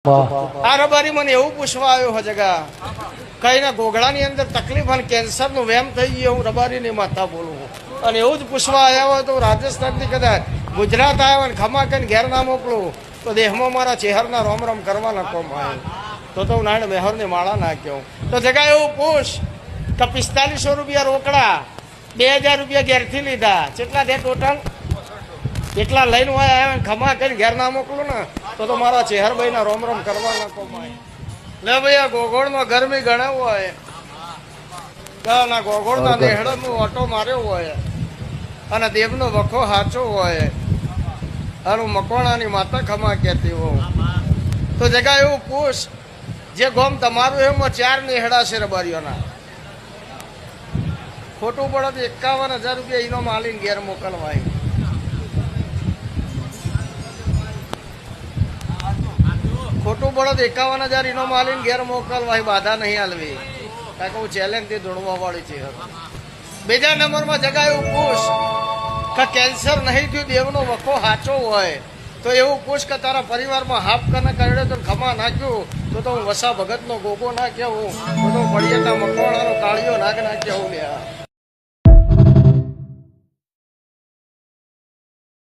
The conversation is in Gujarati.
આ રબારી મને એવું પૂછવા આવ્યો હો જગા કઈ ના ગોગળાની અંદર તકલીફ અને કેન્સર નું વેમ થઈ ગયો હું રબારીની માતા બોલું અને એવું જ પૂછવા આવ્યા હોય તો રાજસ્થાનથી કદાચ ગુજરાત આવ્યો અને ખમા કઈને ઘેર ના મોકલું તો દેહમાં મારા ચહેરના રોમ રોમ કરવાના કોમ આવ્યો તો હું નારાયણ મેહરની માળા નાખ્યો તો જગા એવું પૂછ કે 4500 રૂપિયા રોકડા 2000 રૂપિયા ઘેરથી લીધા કેટલા દે ટોટલ એટલા લઈને હોય આવ્યા ખમા કરીને ઘેર ના મોકલું ને તો મારા ચહેરભાઈ ના રોમ રોમ કરવાના કોમાય લે ભાઈ આ ગોગોળમાં ગરમી ગણાવ હોય ના ગોગોળના નેહડાનો ઓટો માર્યો હોય અને દેવનો વખો હાચો હોય અને મકોણાની માતા ખમા કહેતી હોય તો જગા એવું પૂછ જે ગોમ તમારું એમાં 4 નેહડા છે રબારીઓના ખોટું પડે 51,000 રૂપિયા એનો માલીને ઘેર મોકલવાય ખોટું પડે 51,000 એનો માલીને ઘેર મોકલવાય બાધા નહીં હાલવી કારણ કે હું ચેલેન્જથી ધૂણવા વાળી છે બીજા નંબરમાં જગા એવું પૂછ કે કેન્સર નહીં થયું દેવનો વખો સાચો હોય તો એવું પૂછ કે તારા પરિવારમાં હાફ કને કરડે તો ખમા નાખ્યું તો હું વસા ભગતનો ગોગો નાખ્યો હું તો પડિયાના મકવાણાનો કાળિયો નાગ નાખ્યો હું લ્યા